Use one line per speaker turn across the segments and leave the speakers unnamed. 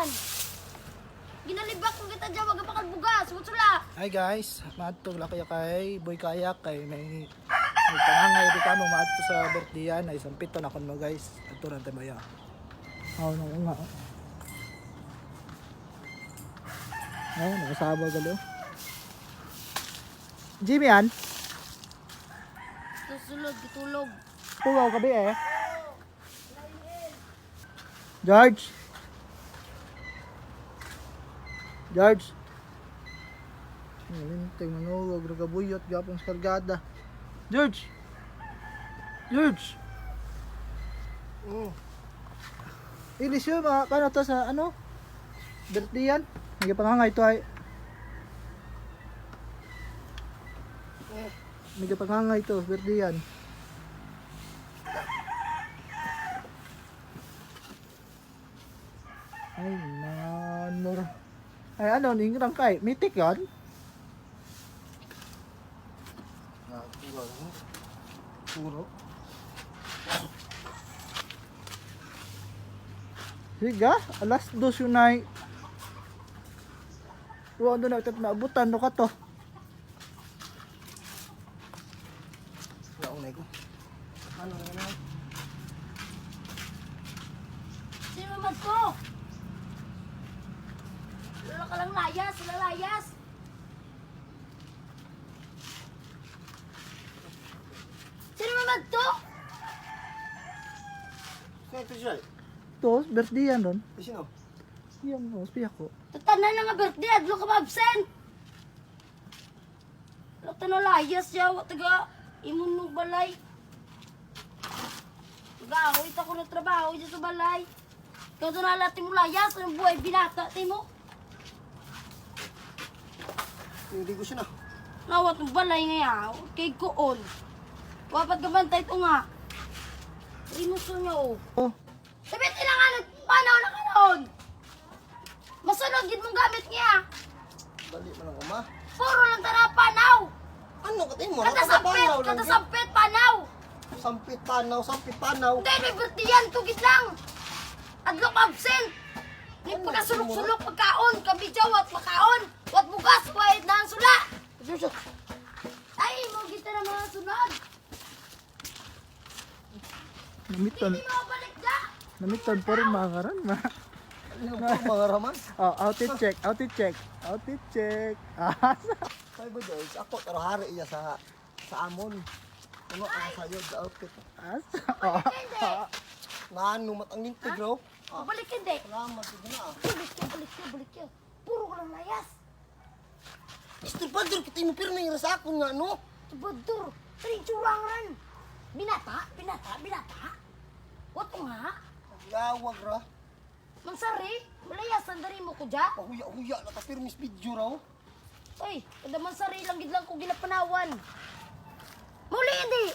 yan. Ginalibak ko kita dyan, wag ka pakalbugas. Sula.
Hi guys, maadto la kaya kay Boy Kayak kay may pangangay di kamo maadto sa birthday yan ay sampito na kon mo guys. Adto ra tayo maya. Nung nga. Nakasaba galo. Jimmy yan.
Susulod, kitulog.
Tugaw kabi eh. George. George. Tingnan mo, wag nagabuyot, gapang kargada. George. George. Ilis yun, paano to sa ano? Birthday yan? Nagpangangay ito ay. Nagpangangay ito, birthday yan. Ay, manor. Ay, ano, ningrang kay? Mitik yan? Puro. Siga, alas 2 yun ay. Tuwa doon na, maabutan, no ka to. Yaong na ko. Ano na?
Sino naman to? Lala ka lang layas, sila layas. Sino naman to?
Sino ito siya?
To, birthday yan doon.
Sino?
Yan, no, spiya ko.
Tatanan na nga birthday, adlo ka ma-absent. Lata na layas yaw, taga imunog balay. Taga-ahoy ta ko ng trabaho dyan sa balay. Ikaw doon nalati mo layas, ang buhay binata, mo.
Hindi ko siya na.
Nawat ng balay ngayaw, kay Kuon. Wapat gabantay ito nga. Rinuso niya oh.
Oh,
Sabihin nila nga, panaw na kanon. Masunod yun mong gamit niya.
Bali mo lang ama.
Puro lang tara panaw.
Ano ka tayo mo?
Katasampit panaw.
Sampit panaw, sampit panaw.
Hindi, may birthday yan, tugit lang. Adlok absent. May pagkasulok-sulok pagkaon, kabidyaw at makaon. Wat bugas, wait na ang sula. Ay, mo kita na mga sunod.
namiton.
Hindi mo balik na.
Namiton pa rin mga karan.
Ano ba mga raman?
Oh, outfit check, outfit check, outfit check.
Sabi ba George, ako taro hari iya sa amon. Ano ang sayo sa outfit? Ngano matangin to bro?
Balik hindi.
Salamat din na.
Balik ka. Puro ko lang layas.
Mr. Padre, kita mo pirmi nga sa akon nga no?
Badur, trinchurangan. Binata. Wato nga.
Yawag ra.
Mansari, malayasan dari mo ko dya.
Pahuya-huya na ka pirmis video raw.
Ay, kada mansari lang gid lang ko ginapanawan. Muli hindi.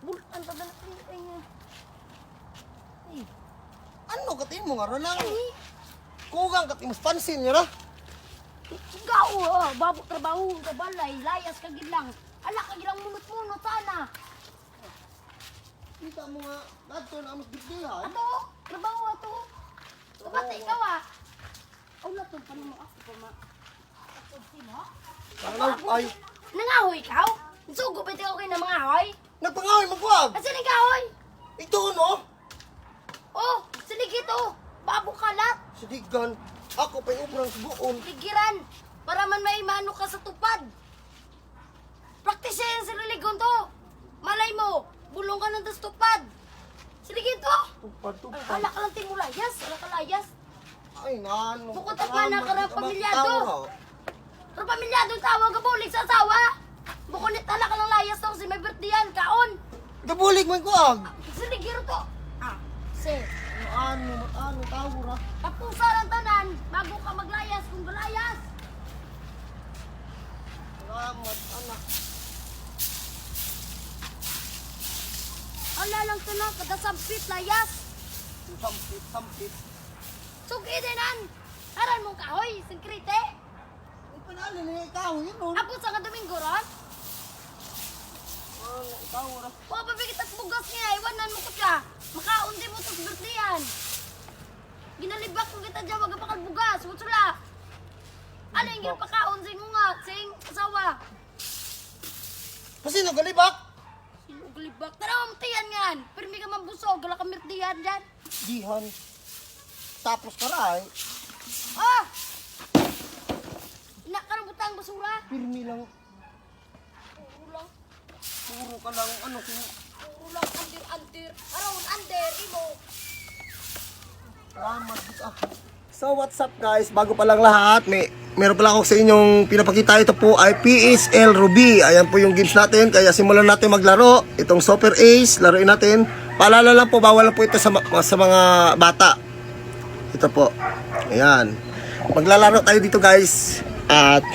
Bulan ta dala ay nga. Ay,
Ano ka tayo mo nga ra lang?
ay.
Kugang ka tayo pansin niya ra.
Ikaw, babu trabaho sa balay, layas ka gid lang. Ala ka gid lang munot-munot sana.
Kita mo nga, dato na amas bigdihan.
Ato, trabaho ato. Kabata ikaw ah. Ulat tong panimo ako pa ma. Ato sino?
Ay,
Nangahoy ikaw? Sugo ba ikaw kayo ng mga ahoy?
nagpangawin magwag.
Asan ang kahoy?
Ito no?
Oh, siligit oh. Babo kalat.
Sidigan, ako pa yung ubrang subuon.
Ligiran. Para man may mano ka sa tupad. Praktisin sa liligon to. Malay mo, bulong ka ng tas tupad. Siligit to.
Tupad-tupad.
Ala ka lang timulayas. Ala ka layas.
Ay, nano.
Bukod na pa na ka ng pamilyado. Pero pamilyado tawag ka bulig sa asawa. Bukod nit ala ka lang layas to kasi may birthdayan. Kaon.
Gabulig man ko ag.
Siligir to. Ah, si.
Ano, tawag ra.
Tapusa ng tanan bago ka maglayas kung galayas.
Salamat, anak.
Ala lang to na, katasampit layas.
Sampit.
Sugi dinan. Aran mong kahoy, singkrite.
Ang panalo na ikaw, yun no?
Apo sa nga Domingo ron.
Ikaw ra.
Wa pa bigit at bugas niya, iwanan mo ko siya. Makaon di mo to sa birthdayan. Ginalibak ko kita dyan, wag pa kalbugas. Sula. Ano yung ginapakaon sa nga, sa asawa?
Kasi nagalibak.
Sinugulibak. Tara, mamatayan yan. Pero may ka mabusog, gala ka mirtiyan dyan.
Dihan. Tapos karay.
Ah! Inak ka ng butang basura.
Pirmi lang.
Ulang.
Puro ka lang ano kung
Ulang, andir. Around, andir, imo.
salamat ah. So what's up guys, bago pa lang lahat, meron pala ako sa inyong pinapakita. Ito po ay PSL Ruby. Ayan po yung games natin, kaya simulan natin maglaro. Itong Super Ace, laruin natin. Paalala lang po, bawal lang po ito sa mga bata. Ito po, ayan. Maglalaro tayo dito guys. At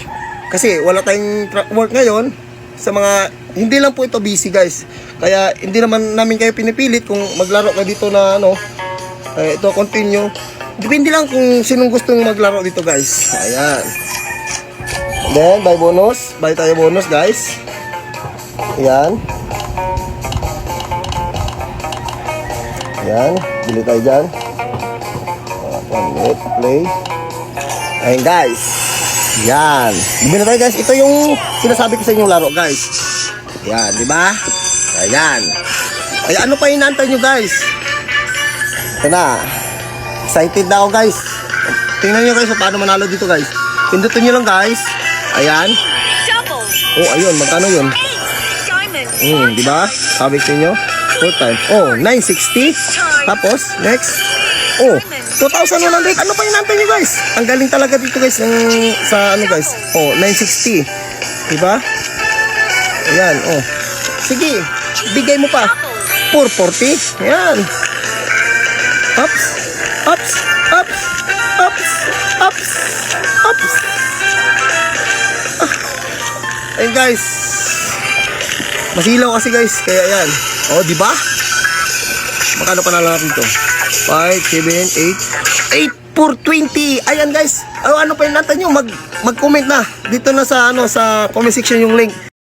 kasi wala tayong work ngayon, sa mga, hindi lang po ito busy guys. Kaya hindi naman namin kayo pinipilit kung maglaro kayo dito na ano. Ito continue. Depende lang kung sinong gustong maglaro dito guys. Ayan. Then buy bonus. Buy tayo bonus guys. Ayan. Ayan. Bili tayo dyan. 1 minute. Play. Ayan guys. Ayan. Bili tayo guys. Ito yung sinasabi ko sa inyong laro guys. Ayan. Diba? Ayan. Ay ano pa inaantay nyo guys? Ito na. Excited na ako guys. Tingnan nyo guys paano manalo dito guys. Pindutin nyo lang guys. Ayan. Oh ayun. Magkano yun? Diba? Sabi ko nyo. 4 times. Oh 960. Tapos next. Oh 2,100. Ano pa inaantay nyo guys? Ang galing talaga dito guys. Sa ano guys. Oh 960. Diba? Ayan. Oh. Sige. Bigay mo pa. 440. Ayan. Ups. Ups. Ups. Ups. Ups. Ups. Ayun guys. Masilaw kasi guys. Kaya yan. O, di ba? Magkano pa nalang natin ito? 5, 7, 8. 8 for 20. Ayan guys. Ano pa yung natan nyo? Mag-comment na. Dito na sa, sa comment section yung link.